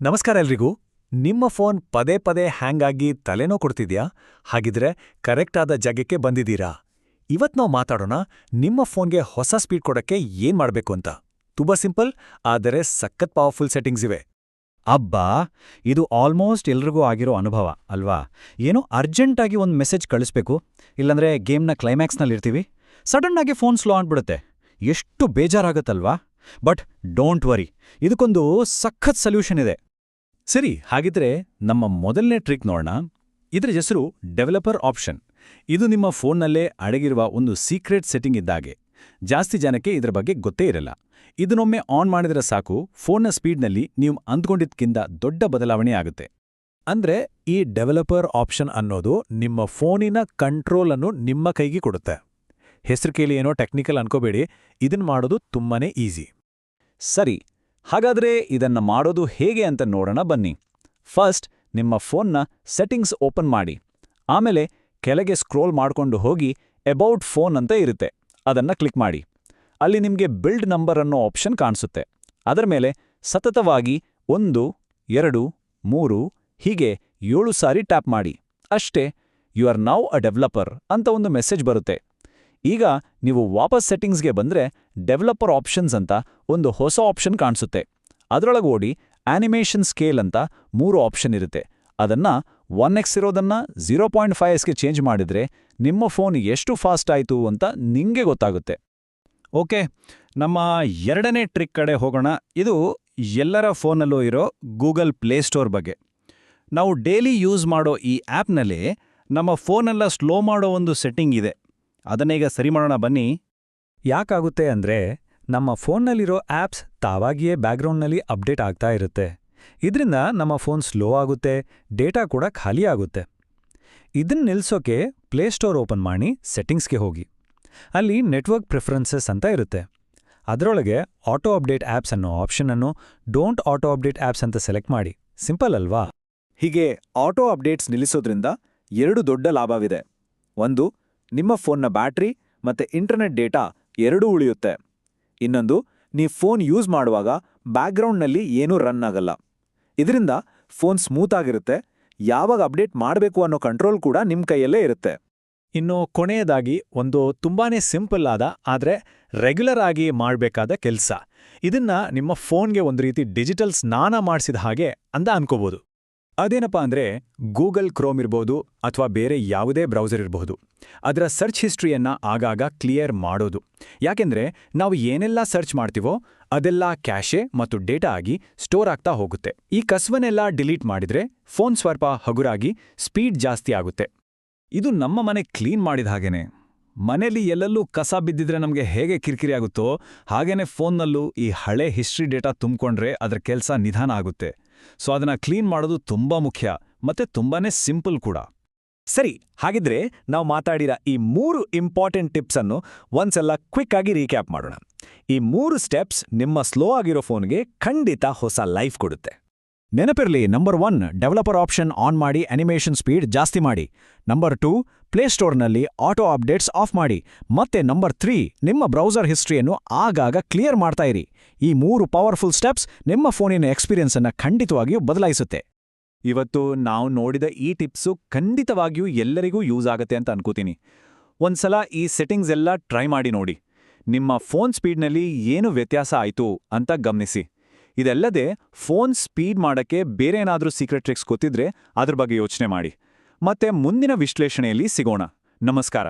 ನಮಸ್ಕಾರ ಎಲ್ರಿಗೂ. ನಿಮ್ಮ ಫೋನ್ ಪದೇ ಪದೇ ಹ್ಯಾಂಗ್ ಆಗಿ ತಲೆನೋ ಕೊಡ್ತಿದ್ಯಾ? ಹಾಗಿದ್ರೆ ಕರೆಕ್ಟ್ ಆದ ಜಾಗಕ್ಕೆ ಬಂದಿದ್ದೀರಾ. ಇವತ್ ನಾವು ಮಾತಾಡೋಣ ನಿಮ್ಮ ಫೋನ್ಗೆ ಹೊಸ ಸ್ಪೀಡ್ ಕೊಡಕ್ಕೆ ಏನ್ ಮಾಡ್ಬೇಕು ಅಂತ. ತುಂಬಾ ಸಿಂಪಲ್, ಆದರೆ ಸಖತ್ ಪವರ್ಫುಲ್ ಸೆಟ್ಟಿಂಗ್ಸ್ ಇವೆ. ಅಬ್ಬಾ, ಇದು ಆಲ್ಮೋಸ್ಟ್ ಎಲ್ರಿಗೂ ಆಗಿರೋ ಅನುಭವ ಅಲ್ವಾ? ಏನೋ ಅರ್ಜೆಂಟಾಗಿ ಒಂದು ಮೆಸೇಜ್ ಕಳಿಸ್ಬೇಕು, ಇಲ್ಲಾಂದ್ರೆ ಗೇಮ್ನ ಕ್ಲೈಮ್ಯಾಕ್ಸ್ನಲ್ಲಿರ್ತೀವಿ, ಸಡನ್ನಾಗಿ ಫೋನ್ ಸ್ಲೋ ಆಗ್ಬಿಡುತ್ತೆ. ಎಷ್ಟು ಬೇಜಾರಾಗತ್ತಲ್ವಾ? ಬಟ್ ಡೋಂಟ್ ವರಿ, ಇದಕ್ಕೊಂದು ಸಖತ್ ಸೊಲ್ಯೂಷನ್ ಇದೆ. ಸರಿ, ಹಾಗಿದ್ರೆ ನಮ್ಮ ಮೊದಲನೇ ಟ್ರಿಕ್ ನೋಡೋಣ. ಇದ್ರ ಹೆಸರು ಡೆವಲಪರ್ ಆಪ್ಷನ್. ಇದು ನಿಮ್ಮ ಫೋನ್ನಲ್ಲೇ ಅಡಗಿರುವ ಒಂದು ಸೀಕ್ರೆಟ್ ಸೆಟ್ಟಿಂಗ್ ಇದ್ದಾಗೆ. ಜಾಸ್ತಿ ಜನಕ್ಕೆ ಇದರ ಬಗ್ಗೆ ಗೊತ್ತೇ ಇರಲ್ಲ. ಇದನ್ನೊಮ್ಮೆ ಆನ್ ಮಾಡಿದ್ರೆ ಸಾಕು, ಫೋನ್ನ ಸ್ಪೀಡ್ನಲ್ಲಿ ನೀವು ಅಂದ್ಕೊಂಡಿದ್ದಕ್ಕಿಂತ ದೊಡ್ಡ ಬದಲಾವಣೆ ಆಗುತ್ತೆ. ಅಂದ್ರೆ ಈ ಡೆವಲಪರ್ ಆಪ್ಷನ್ ಅನ್ನೋದು ನಿಮ್ಮ ಫೋನಿನ ಕಂಟ್ರೋಲ್ ಅನ್ನು ನಿಮ್ಮ ಕೈಗೆ ಕೊಡುತ್ತೆ. ಹೆಸರು ಕೇಳಿ ಏನೋ ಟೆಕ್ನಿಕಲ್ ಅನ್ಕೋಬೇಡಿ, ಇದನ್ ಮಾಡೋದು ತುಂಬಾನೇ ಈಸಿ. ಸರಿ, ಹಾಗಾದ್ರೆ ಇದನ್ನ ಮಾಡೋದು ಹೇಗೆ ಅಂತ ನೋಡೋಣ ಬನ್ನಿ. ಫಸ್ಟ್ ನಿಮ್ಮ ಫೋನ್ನ ಸೆಟ್ಟಿಂಗ್ಸ್ ಓಪನ್ ಮಾಡಿ. ಆಮೇಲೆ ಕೆಳಗೆ ಸ್ಕ್ರೋಲ್ ಮಾಡ್ಕೊಂಡು ಹೋಗಿ ಅಬೌಟ್ ಫೋನ್ ಅಂತ ಇರುತ್ತೆ, ಅದನ್ನ ಕ್ಲಿಕ್ ಮಾಡಿ. ಅಲ್ಲಿ ನಿಮಗೆ ಬಿಲ್ಡ್ ನಂಬರ್ ಅನ್ನೋ ಆಪ್ಷನ್ ಕಾಣಿಸುತ್ತೆ. ಅದರ ಮೇಲೆ ಸತತವಾಗಿ 1, 2, 3 ಹೀಗೆ 7 ಸಾರಿ ಟ್ಯಾಪ್ ಮಾಡಿ. ಅಷ್ಟೇ, you are now a developer ಅಂತ ಒಂದು ಮೆಸೇಜ್ ಬರುತ್ತೆ. ಈಗ ನೀವು ವಾಪಸ್ ಸೆಟ್ಟಿಂಗ್ಸ್ಗೆ ಬಂದ್ರೆ ಡೆವಲಪರ್ ಆಪ್ಷನ್ಸ್ ಅಂತ ಒಂದು ಹೊಸ ಆಪ್ಷನ್ ಕಾಣಿಸುತ್ತೆ. ಅದರೊಳಗೆ ಓಡಿ ಆನಿಮೇಷನ್ ಸ್ಕೇಲ್ ಅಂತ 3 ಆಪ್ಷನ್ ಇರುತ್ತೆ. ಅದನ್ನ 1x ಇರೋದನ್ನ 0.5xಗೆ ಚೇಂಜ್ ಮಾಡಿದ್ರೆ ನಿಮ್ಮ ಫೋನ್ ಎಷ್ಟು ಫಾಸ್ಟ್ ಆಯಿತು ಅಂತ ನಿಂಗೆ ಗೊತ್ತಾಗುತ್ತೆ. ಓಕೆ, ನಮ್ಮ ಎರಡನೇ ಟ್ರಿಕ್ ಕಡೆ ಹೋಗೋಣ. ಇದು ಎಲ್ಲರ ಫೋನಲ್ಲೂ ಇರೋ ಗೂಗಲ್ ಪ್ಲೇಸ್ಟೋರ್ ಬಗ್ಗೆ. ನಾವು ಡೈಲಿ ಯೂಸ್ ಮಾಡೋ ಈ ಆ್ಯಪ್ನಲ್ಲಿ ನಮ್ಮ ಫೋನೆಲ್ಲ ಸ್ಲೋ ಮಾಡೋ ಒಂದು ಸೆಟ್ಟಿಂಗ್ ಇದೆ. ಅದನ್ನೀಗ ಸರಿ ಮಾಡೋಣ ಬನ್ನಿ. ಯಾಕಾಗುತ್ತೆ ಅಂದ್ರೆ ನಮ್ಮ ಫೋನ್ನಲ್ಲಿರೋ ಆಪ್ಸ್ ತಾವಾಗಿಯೇ ಬ್ಯಾಕ್ಗ್ರೌಂಡ್ನಲ್ಲಿ ಅಪ್ಡೇಟ್ ಆಗ್ತಾ ಇರುತ್ತೆ. ಇದರಿಂದ ನಮ್ಮ ಫೋನ್ ಸ್ಲೋ ಆಗುತ್ತೆ, ಡೇಟಾ ಕೂಡ ಖಾಲಿ ಆಗುತ್ತೆ. ಇದನ್ನ ನಿಲ್ಸೋಕೆ ಪ್ಲೇಸ್ಟೋರ್ ಓಪನ್ ಮಾಡಿ ಸೆಟ್ಟಿಂಗ್ಸ್ಗೆ ಹೋಗಿ. ಅಲ್ಲಿ ನೆಟ್ವರ್ಕ್ ಪ್ರಿಫರೆನ್ಸಸ್ ಅಂತ ಇರುತ್ತೆ. ಅದರೊಳಗೆ ಆಟೋ ಅಪ್ಡೇಟ್ ಆಪ್ಸ್ ಅನ್ನೋ ಆಪ್ಷನ್ ಅನ್ನು ಡೋಂಟ್ ಆಟೋ ಅಪ್ಡೇಟ್ ಆಪ್ಸ್ ಅಂತ ಸೆಲೆಕ್ಟ್ ಮಾಡಿ. ಸಿಂಪಲ್ ಅಲ್ವಾ? ಹೀಗೆ ಆಟೋ ಅಪ್ಡೇಟ್ಸ್ ನಿಲ್ಲಿಸೋದ್ರಿಂದ 2 ದೊಡ್ಡ ಲಾಭವಿದೆ. ಒಂದು, ನಿಮ್ಮ ಫೋನ್ನ ಬ್ಯಾಟ್ರಿ ಮತ್ತೆ ಇಂಟರ್ನೆಟ್ ಡೇಟಾ ಎರಡೂ ಉಳಿಯುತ್ತೆ. ಇನ್ನೊಂದು, ನೀವು ಫೋನ್ ಯೂಸ್ ಮಾಡುವಾಗ ಬ್ಯಾಕ್ಗ್ರೌಂಡ್ನಲ್ಲಿ ಏನೂ ರನ್ ಆಗಲ್ಲ. ಇದರಿಂದ ಫೋನ್ ಸ್ಮೂತ್ ಆಗಿರುತ್ತೆ. ಯಾವಾಗ ಅಪ್ಡೇಟ್ ಮಾಡಬೇಕು ಅನ್ನೋ ಕಂಟ್ರೋಲ್ ಕೂಡ ನಿಮ್ಮ ಕೈಯಲ್ಲೇ ಇರುತ್ತೆ. ಇನ್ನು ಕೊನೆಯದಾಗಿ ಒಂದು ತುಂಬಾನೇ ಸಿಂಪಲ್ ಆದ ಆದ್ರೆ ರೆಗ್ಯುಲರ್ ಆಗಿ ಮಾಡಬೇಕಾದ ಕೆಲಸ. ಇದನ್ನ ನಿಮ್ಮ ಫೋನ್ಗೆ ಒಂದು ರೀತಿ ಡಿಜಿಟಲ್ ಸ್ನಾನ ಮಾಡಿಸಿದ ಹಾಗೆ ಅಂತ ಅನ್ಕೋಬಹುದು. ಅದೇನಪ್ಪ ಅಂದ್ರೆ ಗೂಗಲ್ ಕ್ರೋಮ್ ಇರ್ಬೋದು ಅಥವಾ ಬೇರೆ ಯಾವುದೇ ಬ್ರೌಸರ್ ಇರಬಹುದು, ಅದರ ಸರ್ಚ್ ಹಿಸ್ಟ್ರಿಯನ್ನ ಆಗಾಗ ಕ್ಲಿಯರ್ ಮಾಡೋದು. ಯಾಕೆಂದ್ರೆ ನಾವು ಏನೆಲ್ಲ ಸರ್ಚ್ ಮಾಡ್ತೀವೋ ಅದೆಲ್ಲ ಕ್ಯಾಶೆ ಮತ್ತು ಡೇಟಾ ಆಗಿ ಸ್ಟೋರ್ ಆಗ್ತಾ ಹೋಗುತ್ತೆ. ಈ ಕಸವನ್ನೆಲ್ಲ ಡಿಲೀಟ್ ಮಾಡಿದ್ರೆ ಫೋನ್ ಸ್ವಲ್ಪ ಹಗುರಾಗಿ ಸ್ಪೀಡ್ ಜಾಸ್ತಿ ಆಗುತ್ತೆ. ಇದು ನಮ್ಮ ಮನೆ ಕ್ಲೀನ್ ಮಾಡಿದ ಹಾಗೇನೆ. ಮನೇಲಿ ಎಲ್ಲೆಲ್ಲೂ ಕಸ ಬಿದ್ದಿದ್ರೆ ನಮಗೆ ಹೇಗೆ ಕಿರಿಕಿರಿ ಆಗುತ್ತೋ ಹಾಗೇನೆ ಫೋನ್ನಲ್ಲೂ ಈ ಹಳೆ ಹಿಸ್ಟ್ರಿ ಡೇಟಾ ತುಂಬಿಕೊಂಡ್ರೆ ಅದರ ಕೆಲಸ ನಿಧಾನ ಆಗುತ್ತೆ. ಸೊ ಅದನ್ನ ಕ್ಲೀನ್ ಮಾಡೋದು ತುಂಬಾ ಮುಖ್ಯ, ಮತ್ತೆ ತುಂಬಾನೇ ಸಿಂಪಲ್ ಕೂಡ. ಸರಿ, ಹಾಗಿದ್ರೆ ನಾವು ಮಾತಾಡಿರೋ ಈ 3 ಇಂಪಾರ್ಟೆಂಟ್ ಟಿಪ್ಸ್ ಅನ್ನು ಒಂದ್ಸಲ ಕ್ವಿಕ್ ಆಗಿ ರೀಕ್ಯಾಪ್ ಮಾಡೋಣ. ಈ 3 ಸ್ಟೆಪ್ಸ್ ನಿಮ್ಮ ಸ್ಲೋ ಆಗಿರೋ ಫೋನ್ಗೆ ಖಂಡಿತ ಹೊಸ ಲೈಫ್ ಕೊಡುತ್ತೆ. ನೆನಪಿರ್ಲಿ, ನಂಬರ್ 1 ಡೆವಲಪರ್ ಆಪ್ಷನ್ ಆನ್ ಮಾಡಿ ಅನಿಮೇಷನ್ ಸ್ಪೀಡ್ ಜಾಸ್ತಿ ಮಾಡಿ. ನಂಬರ್ 2 ಪ್ಲೇಸ್ಟೋರ್ನಲ್ಲಿ ಆಟೋ ಅಪ್ಡೇಟ್ಸ್ ಆಫ್ ಮಾಡಿ. ಮತ್ತೆ ನಂಬರ್ 3 ನಿಮ್ಮ ಬ್ರೌಸರ್ ಹಿಸ್ಟ್ರಿಯನ್ನು ಆಗಾಗ ಕ್ಲಿಯರ್ ಮಾಡ್ತಾ ಇರಿ. ಈ 3 ಪವರ್ಫುಲ್ ಸ್ಟೆಪ್ಸ್ ನಿಮ್ಮ ಫೋನಿನ ಎಕ್ಸ್ಪೀರಿಯನ್ಸ್ ಅನ್ನ ಖಂಡಿತವಾಗಿಯೂ ಬದಲಾಯಿಸುತ್ತೆ. ಇವತ್ತು ನಾವು ನೋಡಿದ ಈ ಟಿಪ್ಸು ಖಂಡಿತವಾಗಿಯೂ ಎಲ್ಲರಿಗೂ ಯೂಸ್ ಆಗತ್ತೆ ಅಂತ ಅನ್ಕೋತೀನಿ. ಒಂದ್ಸಲ ಈ ಸೆಟ್ಟಿಂಗ್ಸ್ ಎಲ್ಲ ಟ್ರೈ ಮಾಡಿ ನೋಡಿ. ನಿಮ್ಮ ಫೋನ್ ಸ್ಪೀಡ್ನಲ್ಲಿ ಏನು ವ್ಯತ್ಯಾಸ ಆಯ್ತು ಅಂತ ಗಮನಿಸಿ. ಇದಲ್ಲದೆ ಫೋನ್ ಸ್ಪೀಡ್ ಮಾಡಕ್ಕೆ ಬೇರೆ ಏನಾದ್ರೂ ಸೀಕ್ರೆಟ್ ಟ್ರಿಕ್ಸ್ ಗೊತ್ತಿದ್ರೆ ಅದ್ರ ಬಗ್ಗೆ ಯೋಚನೆ ಮಾಡಿ. ಮತ್ತೆ ಮುಂದಿನ ವಿಶ್ಲೇಷಣೆಯಲ್ಲಿ ಸಿಗೋಣ. ನಮಸ್ಕಾರ.